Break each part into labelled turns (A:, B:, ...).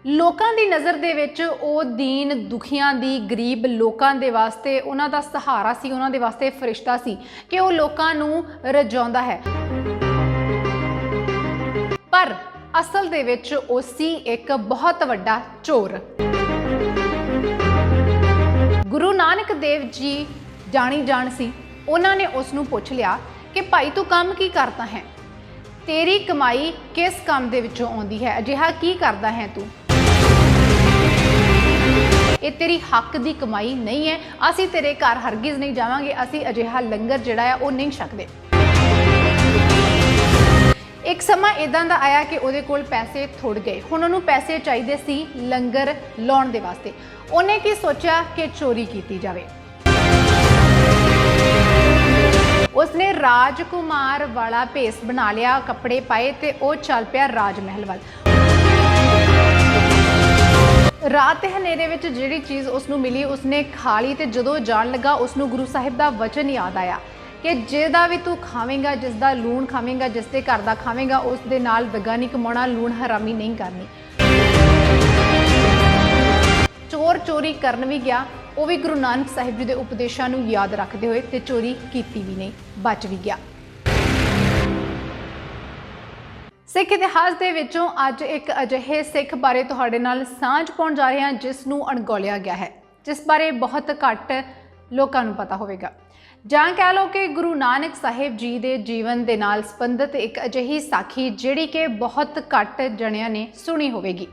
A: ਲੋਕਾਂ ਦੀ ਨਜ਼ਰ ਦੇ ਵਿੱਚ ਉਹ ਦੀਨ ਦੁਖੀਆਂ ਦੀ, ਗਰੀਬ ਲੋਕਾਂ ਦੇ ਵਾਸਤੇ ਉਹਨਾਂ ਦਾ ਸਹਾਰਾ ਸੀ, ਉਹਨਾਂ ਦੇ ਵਾਸਤੇ ਫਰਿਸ਼ਤਾ ਸੀ ਕਿ ਉਹ ਲੋਕਾਂ ਨੂੰ ਰਜਾਉਂਦਾ ਹੈ। ਪਰ ਅਸਲ ਦੇ ਵਿੱਚ ਉਹ ਸੀ ਇੱਕ ਬਹੁਤ ਵੱਡਾ ਚੋਰ। ਗੁਰੂ ਨਾਨਕ ਦੇਵ ਜੀ ਜਾਣੀ ਜਾਣ ਸੀ। ਉਹਨਾਂ ਨੇ ਉਸ ਨੂੰ ਪੁੱਛ ਲਿਆ ਕਿ ਭਾਈ ਤੂੰ ਕੰਮ ਕੀ ਕਰਦਾ ਹੈ, ਤੇਰੀ ਕਮਾਈ ਕਿਸ ਕੰਮ ਦੇ ਵਿੱਚੋਂ ਆਉਂਦੀ ਹੈ, ਅਜਿਹਾ ਕੀ ਕਰਦਾ ਹੈ ਤੂੰ, ਇਹ ਤੇਰੀ ਹੱਕ ਦੀ ਕਮਾਈ ਨਹੀਂ ਹੈ, ਅਸੀਂ ਤੇਰੇ ਘਰ ਹਰਗਿਜ਼ ਨਹੀਂ ਜਾਵਾਂਗੇ, ਅਸੀਂ ਅਜਿਹਾ ਲੰਗਰ ਜਿਹੜਾ ਹੈ ਉਹ ਨਹੀਂ ਛਕਦੇ। ਇੱਕ ਸਮਾਂ ਇਦਾਂ ਦਾ ਆਇਆ ਕਿ ਉਹਦੇ ਕੋਲ ਪੈਸੇ ਥੁੜ ਗਏ। ਹੁਣ ਉਹਨੂੰ ਪੈਸੇ ਚਾਹੀਦੇ ਸੀ ਲੰਗਰ ਲਾਉਣ ਦੇ ਵਾਸਤੇ। ਉਹਨੇ ਕੀ ਸੋਚਿਆ ਕਿ ਚੋਰੀ ਕੀਤੀ ਜਾਵੇ। ਉਸਨੇ ਰਾਜਕੁਮਾਰ ਵਾਲਾ ਭੇਸ ਬਣਾ ਲਿਆ, ਕੱਪੜੇ ਪਾਏ ਤੇ ਉਹ ਚੱਲ ਪਿਆ ਰਾਜ ਮਹਿਲ ਵੱਲ। ਰਾਤ ਦੇ ਹਨੇਰੇ ਵਿੱਚ ਜਿਹੜੀ ਚੀਜ਼ ਉਸਨੂੰ ਮਿਲੀ ਉਸਨੇ ਖਾ ਲਈ ਤੇ ਜਦੋਂ ਜਾਣ ਲੱਗਾ ਉਸਨੂੰ ਗੁਰੂ ਸਾਹਿਬ ਦਾ ਵਚਨ ਯਾਦ ਆਇਆ ਕਿ ਜਿਹਦਾ ਵੀ ਤੂੰ ਖਾਵੇਂਗਾ, ਜਿਸ ਦਾ ਲੂਣ ਖਾਵੇਂਗਾ, ਜਿਸ ਦੇ ਘਰ ਦਾ ਖਾਵੇਂਗਾ, ਉਸ ਦੇ ਨਾਲ ਦਗਾ ਨਹੀਂ ਕਮਾਉਣਾ, ਲੂਣ ਹਰਾਮੀ ਨਹੀਂ ਕਰਨੀ। ਚੋਰ ਚੋਰੀ ਕਰਨ ਵੀ ਗਿਆ, ਉਹ ਵੀ ਗੁਰੂ ਨਾਨਕ ਸਾਹਿਬ ਜੀ ਦੇ ਉਪਦੇਸ਼ਾਂ ਨੂੰ ਯਾਦ ਰੱਖਦੇ ਹੋਏ, ਤੇ ਚੋਰੀ ਕੀਤੀ ਵੀ ਨਹੀਂ, ਬਚ ਵੀ ਗਿਆ। ਸਿੱਖ ਇਤਿਹਾਸ ਦੇ ਵਿੱਚੋਂ ਅੱਜ ਇੱਕ ਅਜਿਹੇ ਸਿੱਖ ਬਾਰੇ ਤੁਹਾਡੇ ਨਾਲ ਸਾਂਝ ਪਾਉਣ ਜਾ ਰਹੇ ਹਾਂ ਜਿਸ ਨੂੰ ਅਣਗੌਲਿਆ ਗਿਆ ਹੈ, ਜਿਸ ਬਾਰੇ ਬਹੁਤ ਘੱਟ ਲੋਕਾਂ ਨੂੰ ਪਤਾ ਹੋਵੇਗਾ, ਜਾਂ ਕਹਿ ਲਓ ਕਿ ਗੁਰੂ ਨਾਨਕ ਸਾਹਿਬ ਜੀ ਦੇ ਜੀਵਨ ਦੇ ਨਾਲ ਸੰਬੰਧਿਤ ਇੱਕ ਅਜਿਹੀ ਸਾਖੀ ਜਿਹੜੀ ਕਿ ਬਹੁਤ ਘੱਟ ਜਣਿਆਂ ਨੇ ਸੁਣੀ ਹੋਵੇਗੀ।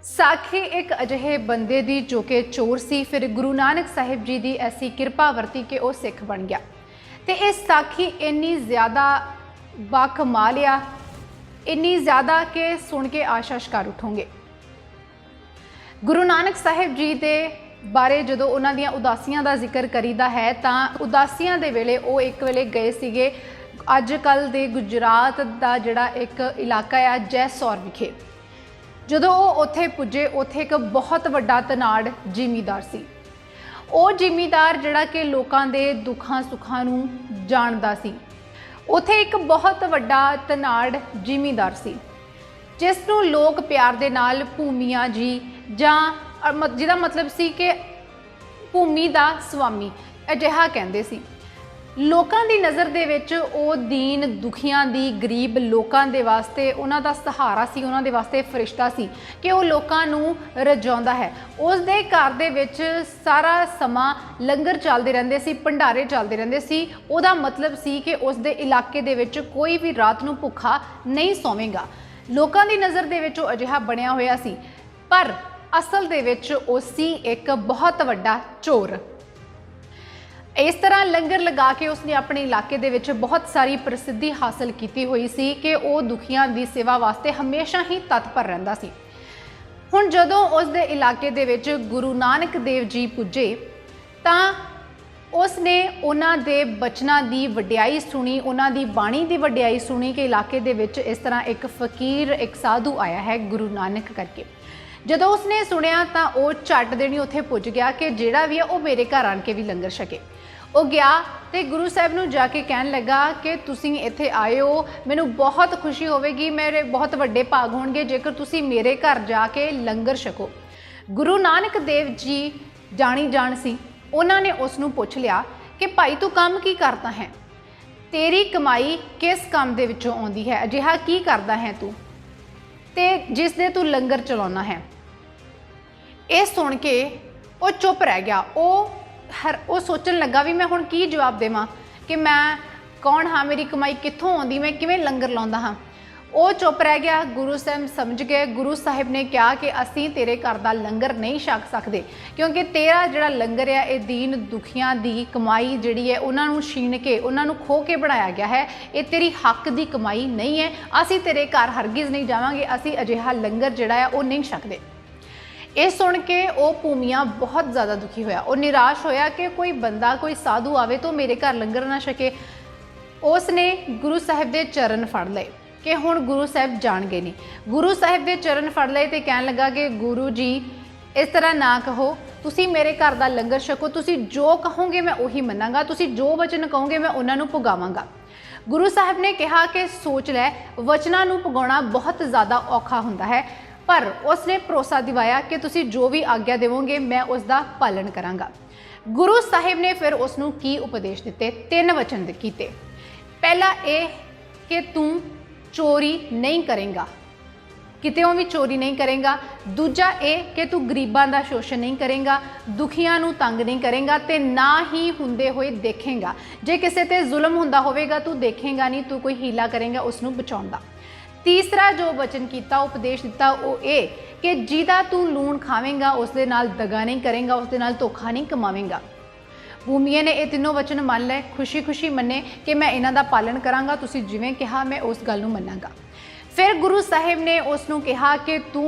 A: ਸਾਖੀ ਇੱਕ ਅਜਿਹੇ ਬੰਦੇ ਦੀ ਜੋ ਕਿ ਚੋਰ ਸੀ, ਫਿਰ ਗੁਰੂ ਨਾਨਕ ਸਾਹਿਬ ਜੀ ਦੀ ਐਸੀ ਕਿਰਪਾ ਵਰਤੀ ਕਿ ਉਹ ਸਿੱਖ ਬਣ ਗਿਆ। ਤੇ ਇਹ ਸਾਖੀ ਇੰਨੀ ਜ਼ਿਆਦਾ ਬਾਕਮਾਲ ਆ, ਇੰਨੀ ਜ਼ਿਆਦਾ ਕਿ ਸੁਣ ਕੇ ਆਸ਼ਾਸ਼ ਕਰ ਉਠੋਗੇ। ਗੁਰੂ ਨਾਨਕ ਸਾਹਿਬ ਜੀ ਦੇ ਬਾਰੇ ਜਦੋਂ ਉਹਨਾਂ ਦੀਆਂ ਉਦਾਸੀਆਂ ਦਾ ਜ਼ਿਕਰ ਕਰੀਦਾ ਹੈ ਤਾਂ ਉਦਾਸੀਆਂ ਦੇ ਵੇਲੇ ਉਹ ਇੱਕ ਵੇਲੇ ਗਏ ਸੀਗੇ ਅੱਜ ਕੱਲ੍ਹ ਦੇ ਗੁਜਰਾਤ ਦਾ ਜਿਹੜਾ ਇੱਕ ਇਲਾਕਾ ਆ ਜੈਸੌਰ ਵਿਖੇ। ਜਦੋਂ ਉਹ ਉੱਥੇ ਪੁੱਜੇ, ਉੱਥੇ ਇੱਕ ਬਹੁਤ ਵੱਡਾ ਧਨਾੜ ਜ਼ਿਮੀਂਦਾਰ ਸੀ। ਉਹ ਜ਼ਿਮੀਂਦਾਰ ਜਿਹੜਾ ਕਿ ਲੋਕਾਂ ਦੇ ਦੁੱਖਾਂ ਸੁੱਖਾਂ ਨੂੰ ਜਾਣਦਾ ਸੀ। ਉੱਥੇ ਇੱਕ ਬਹੁਤ ਵੱਡਾ ਧਨਾੜ ਜ਼ਿਮੀਂਦਾਰ ਸੀ ਜਿਸ ਨੂੰ ਲੋਕ ਪਿਆਰ ਦੇ ਨਾਲ ਭੂਮੀਆ ਜੀ ਜਾਂ ਜਿਹਦਾ ਮਤਲਬ ਸੀ ਕਿ ਭੂਮੀ ਦਾ ਸਵਾਮੀ ਅਜਿਹਾ ਕਹਿੰਦੇ ਸੀ। ਲੋਕਾਂ ਦੀ ਨਜ਼ਰ ਦੇ ਵਿੱਚ ਉਹ ਦੀਨ ਦੁਖੀਆਂ ਦੀ, ਗਰੀਬ ਲੋਕਾਂ ਦੇ ਵਾਸਤੇ ਉਹਨਾਂ ਦਾ ਸਹਾਰਾ ਸੀ, ਉਹਨਾਂ ਦੇ ਵਾਸਤੇ ਫਰਿਸ਼ਤਾ ਸੀ ਕਿ ਉਹ ਲੋਕਾਂ ਨੂੰ ਰਜਾਉਂਦਾ ਹੈ। ਉਸ ਦੇ ਘਰ ਦੇ ਵਿੱਚ ਸਾਰਾ ਸਮਾਂ ਲੰਗਰ ਚੱਲਦੇ ਰਹਿੰਦੇ ਸੀ, ਭੰਡਾਰੇ ਚੱਲਦੇ ਰਹਿੰਦੇ ਸੀ। ਉਹਦਾ ਮਤਲਬ ਸੀ ਕਿ ਉਸ ਦੇ ਇਲਾਕੇ ਦੇ ਵਿੱਚ ਕੋਈ ਵੀ ਰਾਤ ਨੂੰ ਭੁੱਖਾ ਨਹੀਂ ਸੌਵੇਗਾ। ਲੋਕਾਂ ਦੀ ਨਜ਼ਰ ਦੇ ਵਿੱਚ ਉਹ ਅਜਿਹਾ ਬਣਿਆ ਹੋਇਆ ਸੀ, ਪਰ ਅਸਲ ਦੇ ਵਿੱਚ ਉਹ ਸੀ ਇੱਕ ਬਹੁਤ ਵੱਡਾ ਚੋਰ। ਇਸ ਤਰ੍ਹਾਂ ਲੰਗਰ ਲਗਾ ਕੇ ਉਸਨੇ ਆਪਣੇ ਇਲਾਕੇ ਦੇ ਵਿੱਚ ਬਹੁਤ ਸਾਰੀ ਪ੍ਰਸਿੱਧੀ ਹਾਸਲ ਕੀਤੀ ਹੋਈ ਸੀ ਕਿ ਉਹ ਦੁਖੀਆਂ ਦੀ ਸੇਵਾ ਵਾਸਤੇ ਹਮੇਸ਼ਾ ਹੀ ਤਤਪਰ ਰਹਿੰਦਾ ਸੀ। ਹੁਣ ਜਦੋਂ ਉਸ ਦੇ ਇਲਾਕੇ ਦੇ ਵਿੱਚ ਗੁਰੂ ਨਾਨਕ ਦੇਵ ਜੀ ਪੁੱਜੇ ਤਾਂ ਉਸਨੇ ਉਹਨਾਂ ਦੇ ਬਚਨਾਂ ਦੀ ਵਡਿਆਈ ਸੁਣੀ, ਉਹਨਾਂ ਦੀ ਬਾਣੀ ਦੀ ਵਡਿਆਈ ਸੁਣੀ ਕਿ ਇਲਾਕੇ ਦੇ ਵਿੱਚ ਇਸ ਤਰ੍ਹਾਂ ਇੱਕ ਫਕੀਰ, ਇੱਕ ਸਾਧੂ ਆਇਆ ਹੈ ਗੁਰੂ ਨਾਨਕ ਕਰਕੇ। ਜਦੋਂ ਉਸਨੇ ਸੁਣਿਆ ਤਾਂ ਉਹ ਝੱਟ ਦੇਣੀ ਉੱਥੇ ਪੁੱਜ ਗਿਆ ਕਿ ਜਿਹੜਾ ਵੀ ਹੈ ਉਹ ਮੇਰੇ ਘਰ ਆਣ ਕੇ ਵੀ ਲੰਗਰ ਛਕੇ। ਉਹ ਗਿਆ ਤੇ ਗੁਰੂ ਸਾਹਿਬ ਨੂੰ ਜਾ ਕੇ ਕਹਿਣ ਲੱਗਾ ਕਿ ਤੁਸੀਂ ਇੱਥੇ ਆਏ ਹੋ, ਮੈਨੂੰ ਬਹੁਤ ਖੁਸ਼ੀ ਹੋਵੇਗੀ, ਮੇਰੇ ਬਹੁਤ ਵੱਡੇ ਭਾਗ ਹੋਣਗੇ ਜੇਕਰ ਤੁਸੀਂ ਮੇਰੇ ਘਰ ਜਾ ਕੇ ਲੰਗਰ ਛਕੋ। ਗੁਰੂ ਨਾਨਕ ਦੇਵ ਜੀ ਜਾਣੀ ਜਾਣ ਸੀ। ਉਹਨਾਂ ਨੇ ਉਸ ਨੂੰ ਪੁੱਛ ਲਿਆ ਕਿ ਭਾਈ ਤੂੰ ਕੰਮ ਕੀ ਕਰਦਾ ਹੈ, ਤੇਰੀ ਕਮਾਈ ਕਿਸ ਕੰਮ ਦੇ ਵਿੱਚੋਂ ਆਉਂਦੀ ਹੈ, ਅਜਿਹਾ ਕੀ ਕਰਦਾ ਹੈ ਤੂੰ, ਤੇ ਜਿਸ ਦੇ ਤੂੰ ਲੰਗਰ ਚਲਾਉਣਾ ਹੈ। ਇਹ ਸੁਣ ਕੇ ਉਹ ਚੁੱਪ ਰਹਿ ਗਿਆ। ਉਹ ਸੋਚਣ ਲੱਗਾ ਵੀ ਮੈਂ ਹੁਣ ਕੀ ਜਵਾਬ ਦੇਵਾਂ ਕਿ ਮੈਂ ਕੌਣ ਹਾਂ, ਮੇਰੀ ਕਮਾਈ ਕਿੱਥੋਂ ਆਉਂਦੀ, ਮੈਂ ਕਿਵੇਂ ਲੰਗਰ ਲਾਉਂਦਾ ਹਾਂ। ਉਹ ਚੁੱਪ ਰਹਿ ਗਿਆ। ਗੁਰੂ ਸਾਹਿਬ ਸਮਝ ਗਏ। ਗੁਰੂ ਸਾਹਿਬ ਨੇ ਕਿਹਾ ਕਿ ਅਸੀਂ ਤੇਰੇ ਘਰ ਦਾ ਲੰਗਰ ਨਹੀਂ ਛਕ ਸਕਦੇ ਕਿਉਂਕਿ ਤੇਰਾ ਜਿਹੜਾ ਲੰਗਰ ਹੈ ਇਹ ਦੀਨ ਦੁਖੀਆਂ ਦੀ ਕਮਾਈ ਜਿਹੜੀ ਹੈ ਉਹਨਾਂ ਨੂੰ ਛੀਨ ਕੇ, ਉਹਨਾਂ ਨੂੰ ਖੋਹ ਕੇ ਬਣਾਇਆ ਗਿਆ ਹੈ, ਇਹ ਤੇਰੀ ਹੱਕ ਦੀ ਕਮਾਈ ਨਹੀਂ ਹੈ, ਅਸੀਂ ਤੇਰੇ ਘਰ ਹਰਗਿਜ਼ ਨਹੀਂ ਜਾਵਾਂਗੇ, ਅਸੀਂ ਅਜਿਹਾ ਲੰਗਰ ਜਿਹੜਾ ਹੈ ਉਹ ਨਹੀਂ ਛਕਦੇ। ਇਹ ਸੁਣ ਕੇ ਉਹ ਭੂਮੀਆ ਬਹੁਤ ਜ਼ਿਆਦਾ ਦੁਖੀ ਹੋਇਆ। ਉਹ ਨਿਰਾਸ਼ ਹੋਇਆ ਕਿ ਕੋਈ ਬੰਦਾ, ਕੋਈ ਸਾਧੂ ਆਵੇ ਤਾਂ ਮੇਰੇ ਘਰ ਲੰਗਰ ਨਾ ਛਕੇ। ਉਸ ਨੇ ਗੁਰੂ ਸਾਹਿਬ ਦੇ ਚਰਨ ਫੜ ਲਏ ਕਿ ਹੁਣ ਗੁਰੂ ਸਾਹਿਬ ਜਾਣਗੇ ਨਹੀਂ। ਗੁਰੂ ਸਾਹਿਬ ਦੇ ਚਰਨ ਫੜ ਲਏ ਤੇ ਕਹਿਣ ਲੱਗਾ ਕਿ ਗੁਰੂ ਜੀ ਇਸ ਤਰ੍ਹਾਂ ਨਾ ਕਹੋ, ਤੁਸੀਂ ਮੇਰੇ ਘਰ ਦਾ ਲੰਗਰ ਛਕੋ, ਤੁਸੀਂ ਜੋ ਕਹੋਗੇ ਮੈਂ ਉਹੀ ਮੰਨਾਂਗਾ, ਤੁਸੀਂ ਜੋ ਵਚਨ ਕਹੋਗੇ ਮੈਂ ਉਹਨਾਂ ਨੂੰ ਪੁਗਾਵਾਂਗਾ। ਗੁਰੂ ਸਾਹਿਬ ਨੇ ਕਿਹਾ ਕਿ ਸੋਚ ਲੈ, ਵਚਨਾਂ ਨੂੰ ਪੁਗਾਉਣਾ ਬਹੁਤ ਜ਼ਿਆਦਾ ਔਖਾ ਹੁੰਦਾ ਹੈ, पर उसने भरोसा दिवाया कि तुसी जो भी आग्ञा देवोगे मैं उसका पालन करांगा। गुरु साहिब ने फिर उसनू की उपदेश दिते, 3 वचन कीते। पहला ये कि तू चोरी नहीं करेगा, कितेों भी चोरी नहीं करेगा। दूजा ये कि तू गरीबां दा शोषण नहीं करेगा, दुखियां नू तंग नहीं करेगा ते ना ही हुंदे होए देखेगा। जे किसी ते जुल्म हुंदा होवेगा तू देखेगा नहीं, तू कोई हीला करेगा उसनू बचाउण दा। तीसरा जो वचन किया उपदेश दिता वो ये कि जिहदा तू लूण खावेगा उस दे नाल दगा नहीं करेगा, उस दे नाल धोखा नहीं कमावेगा। भूमिया ने ये तीनों वचन मान ले, खुशी खुशी मन्ने कि मैं इन्हां दा पालन करांगा, तुसीं जिवें कहा मैं उस गल नूं मन्नांगा। फिर गुरु साहिब ने उसनूं कहा कि तू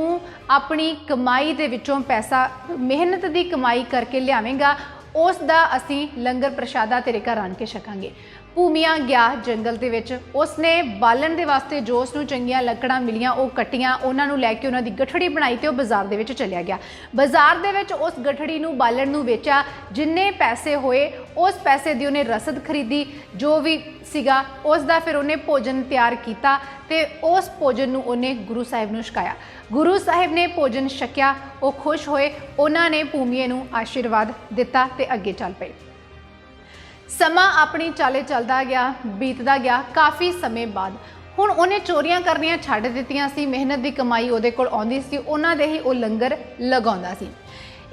A: अपनी कमाई दे विचों पैसा मेहनत की कमाई करके लियावेगा, उस दा असीं लंगर प्रशादा तेरे घर आण के छकांगे। भूमिया गया जंगल दे विच, उसने बालन दे वास्ते जो उसनूं चंगियां लकड़ां मिलियां वो कट्टियां, उन्हां नूं लैके उन्हां दी गठड़ी बनाई ते बाजार दे विच चलिया गया। बाजार दे विच उस गठड़ी नूं बालन नूं वेचा, जिन्ने पैसे होए उस पैसे दी उन्हें रसद खरीदी, जो भी सीगा उसका फिर उन्हें भोजन तैयार किया ते उस भोजन नूं उन्हें गुरु साहिब नूं छकाया। गुरु साहिब ने भोजन छकिया, वो खुश होए, उन्होंने भूमिए नूं आशीर्वाद दिता ते अगे चल पे। समा अपनी चाले चलता गया, बीतता गया। काफ़ी समय बाद हुण उन्हें चोरियां करनियां छड्ड दित्तियां सी, मेहनत की कमाई उहदे कोल आउंदी सी, उन्हां दे ही वो लंगर लगाउंदा सी।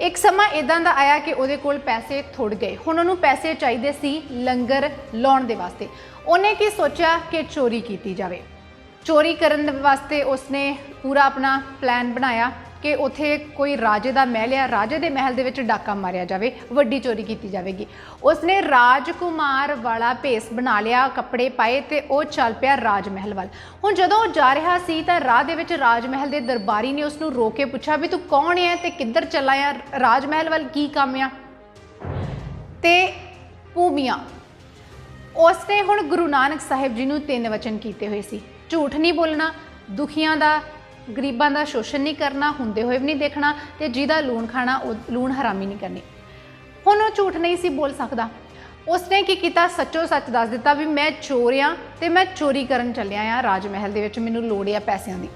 A: एक समा इदां दा आया कि उहदे कोल पैसे थुड़ गए, हुण उहनूं पैसे चाहीदे सी लंगर लाउण दे वास्ते। उन्हें की सोचा कि चोरी की जाए। चोरी करन वास्ते उसने पूरा अपना प्लान बनाया कि उत्थे कोई राजे का महल है, राजे के महल दे विच डाका मारिया जाए, वड्डी चोरी की जाएगी। उसने राजकुमार वाला भेस बना लिया, कपड़े पाए ते वो चल पिया राजमहल वाल। हुण जदों जा रहा सी तां राह दे विच राजमहल के दरबारी ने उसनूं रोक के पूछा भी तू कौन है ते किधर चला आ, राजमहल वाल की काम आ। ते भूमिया उसने हुण गुरु नानक साहिब जी नूं 3 वचन कीते हुए सी, झूठ नहीं बोलना, दुखियां दा गरीबां दा शोषण नहीं करना, हुंदे होए भी नहीं देखना, ते जिहदा लूण खाना लूण हरामी नहीं करनी। हुण वो झूठ नहीं सी बोल सकदा। उसने की कीता, सच्चो सच दस दिता भी मैं चोर हाँ ते मैं चोरी करन चलिया आ राजमहल दे विच, मैनूं लोड़ आ पैसिਆਂ दी।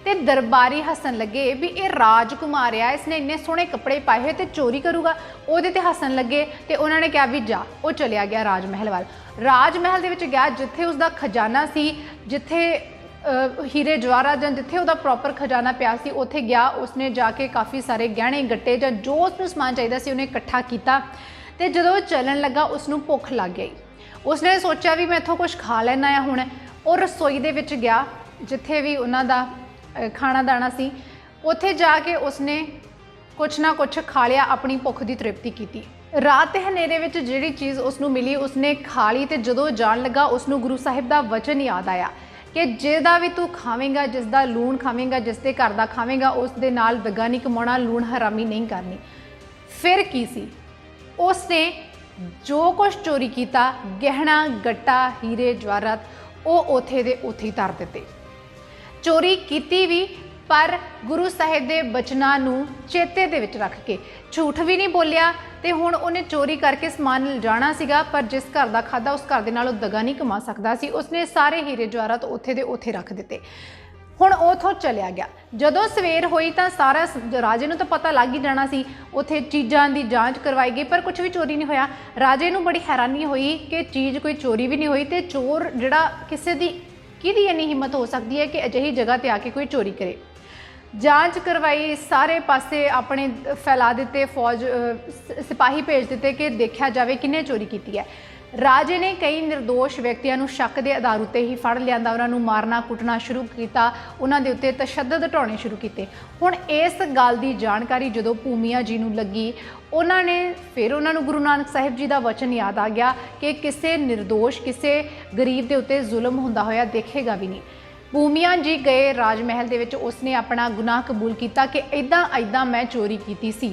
A: ते दरबारी हसन लगे भी ये राजकुमार आ, इसने इन्ने सोहणे कपड़े पाए हुए ते चोरी करूगा, उहदे ते हसन लगे ते उन्होंने कहा भी जा। वो चलिया गया राजमहल वाल। राजमहल दे विच गया जिथे उसका खजाना सी, जिथे हीरे जवाहरात जां जिथे उसका प्रॉपर खजाना पिया सी, उत्थे गया। उसने जाके काफ़ी सारे गहने गट्टे जां जो उसनूं समान चाहिए सी उन्हें इकट्ठा किया ते जदों चलन लगा उसनूं भुख लग गई। उसने सोचा भी मैं इत्थों कुछ खा लेना है। हुण वो रसोई दे विच गया जिथे भी उन्हां दा खाना दाना सी, उत्थे जाके उसने कुछ ना कुछ खा लिया, अपनी भुख की तृप्ति की। रात के हनेरे में जिहड़ी चीज़ उसनूं मिली उसने खा ली ते जदों जान लगा उसनूं गुरु साहिब का वचन याद आया कि जिसदा भी तू खावेगा, जिसदा लूण खावेगा, जिसके घर का खावेगा, उस दे नाल दगा नहीं कमाउणा, लूण हरामी नहीं करनी। फिर की सी, उसने जो कुछ चोरी किया, गहना गट्टा हीरे जवाहरात, वो उथे दे उथे धर दिते। चोरी की भी पर गुरु साहिब के बचनां नूं चेते दे विच रख के, झूठ भी नहीं बोलिया ते हुण उन्हें चोरी करके समान लिजाना सीगा, पर जिस घर का खादा उस घर दे नाल दगा नहीं कमा सकदा सी। उसने सारे हीरे जवाहरात उथे दे उथे रख दिते। हुण उथों चलिया गया। जदों सवेर होई तां सारा राजे नूं तां पता लग ही जाना सी, उथे चीज़ां दी जांच करवाई गई पर कुछ भी चोरी नहीं होया। राजे नूं बड़ी हैरानी हुई कि चीज़ कोई चोरी भी नहीं हुई ते चोर जिहड़ा किसी दी किहदी इन्नी हिम्मत हो सकती है कि अजिही जगह ते आके कोई चोरी करे। जांच करवाई, सारे पासे अपने फैला दिते, फौज सिपाही भेज दिते कि देखा जाए किन्ने चोरी की है। राजे ने कई निर्दोष व्यक्तियों को शक के आधार उत्ते ही फड़ लिया, उन्होंने मारना कुटना शुरू किया, उन्होंने उत्ते तशद्दद ढाने शुरू किए। हुण इस गल की जानकारी जो भूमिया जी नूं लगी, उन्होंने फिर उन्होंने गुरु नानक साहिब जी का वचन याद आ गया कि किसी निर्दोष किसी गरीब के उत्ते जुल्म होंदा होया देखेगा भी नहीं। भूमिया जी गए राजमहल दे विच, उसने अपना गुनाह कबूल किया कि इदां मैं चोरी की सी,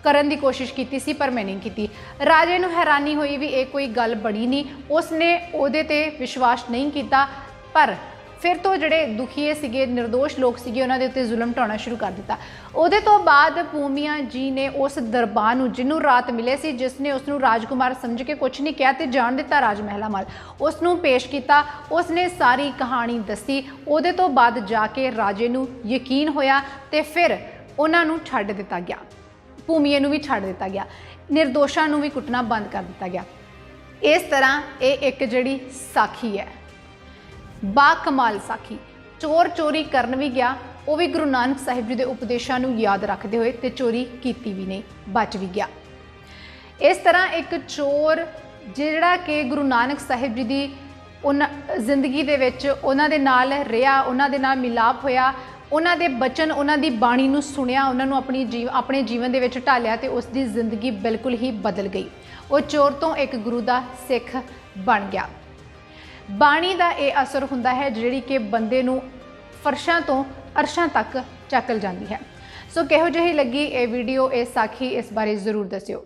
A: करन दी कोशिश की सी पर मैं नहीं की। राजे नूं हैरानी हुई भी ये कोई गल बड़ी नहीं, उसने उहदे ते विश्वास नहीं किया। पर ਫਿਰ ਤੋਂ ਜਿਹੜੇ ਦੁਖੀਏ ਸੀਗੇ, ਨਿਰਦੋਸ਼ ਲੋਕ ਸੀਗੇ, ਉਹਨਾਂ ਦੇ ਉੱਤੇ ਜ਼ੁਲਮ ਢਾਉਣਾ ਸ਼ੁਰੂ ਕਰ ਦਿੱਤਾ। ਉਹਦੇ ਤੋਂ ਬਾਅਦ ਭੂਮੀਆ ਜੀ ਨੇ ਉਸ ਦਰਬਾਰ ਨੂੰ, ਜਿਹਨੂੰ ਰਾਤ ਮਿਲੇ ਸੀ, ਜਿਸ ਨੇ ਉਸ ਨੂੰ ਰਾਜਕੁਮਾਰ ਸਮਝ ਕੇ ਕੁਝ ਨਹੀਂ ਕਿਹਾ ਤੇ ਜਾਣ ਦਿੱਤਾ ਰਾਜ ਮਹਿਲਾਂ ਵੱਲ, ਉਸ ਨੂੰ ਪੇਸ਼ ਕੀਤਾ। ਉਸ ਨੇ ਸਾਰੀ ਕਹਾਣੀ ਦੱਸੀ। ਉਹਦੇ ਤੋਂ ਬਾਅਦ ਜਾ ਕੇ ਰਾਜੇ ਨੂੰ ਯਕੀਨ ਹੋਇਆ ਤੇ ਫਿਰ ਉਹਨਾਂ ਨੂੰ ਛੱਡ ਦਿੱਤਾ ਗਿਆ। ਭੂਮੀਏ ਨੂੰ ਵੀ ਛੱਡ ਦਿੱਤਾ ਗਿਆ, ਨਿਰਦੋਸ਼ਾਂ ਨੂੰ ਵੀ ਕੁੱਟਣਾ ਬੰਦ ਕਰ ਦਿੱਤਾ ਗਿਆ। ਇਸ ਤਰ੍ਹਾਂ ਇਹ ਇੱਕ ਜਿਹੜੀ ਸਾਖੀ ਹੈ, ਬਾ ਕਮਾਲ ਸਾਖੀ। ਚੋਰ ਚੋਰੀ ਕਰਨ ਵੀ ਗਿਆ, ਉਹ ਵੀ ਗੁਰੂ ਨਾਨਕ ਸਾਹਿਬ ਜੀ ਦੇ ਉਪਦੇਸ਼ਾਂ ਨੂੰ ਯਾਦ ਰੱਖਦੇ ਹੋਏ, ਤੇ ਚੋਰੀ ਕੀਤੀ ਵੀ ਨਹੀਂ, ਬਚ ਵੀ ਗਿਆ। ਇਸ ਤਰ੍ਹਾਂ ਇੱਕ ਚੋਰ ਜਿਹੜਾ ਕਿ ਗੁਰੂ ਨਾਨਕ ਸਾਹਿਬ ਜੀ ਦੀ ਉਹਨਾਂ ਜ਼ਿੰਦਗੀ ਦੇ ਵਿੱਚ ਉਹਨਾਂ ਦੇ ਨਾਲ ਰਿਹਾ, ਉਹਨਾਂ ਦੇ ਨਾਲ ਮਿਲਾਪ ਹੋਇਆ, ਉਹਨਾਂ ਦੇ ਬਚਨ, ਉਹਨਾਂ ਦੀ ਬਾਣੀ ਨੂੰ ਸੁਣਿਆ, ਉਹਨਾਂ ਨੂੰ ਆਪਣੇ ਜੀਵਨ ਦੇ ਵਿੱਚ ਢਾਲਿਆ ਤੇ ਉਸ ਦੀ ਜ਼ਿੰਦਗੀ ਬਿਲਕੁਲ ਹੀ ਬਦਲ ਗਈ। ਉਹ ਚੋਰ ਤੋਂ ਇੱਕ ਗੁਰੂ ਦਾ ਸਿੱਖ ਬਣ ਗਿਆ। ਬਾਣੀ ਦਾ ਇਹ ਅਸਰ ਹੁੰਦਾ ਹੈ ਜਿਹੜੀ ਕਿ ਬੰਦੇ ਨੂੰ ਫਰਸ਼ਾਂ ਤੋਂ ਅਰਸ਼ਾਂ ਤੱਕ ਚੱਕ ਜਾਂਦੀ ਹੈ। ਸੋ ਕਿਹੋ ਜਿਹੀ ਲੱਗੀ ਇਹ ਵੀਡੀਓ, ਇਹ ਸਾਖੀ, ਇਸ ਬਾਰੇ ਜ਼ਰੂਰ ਦੱਸਿਓ।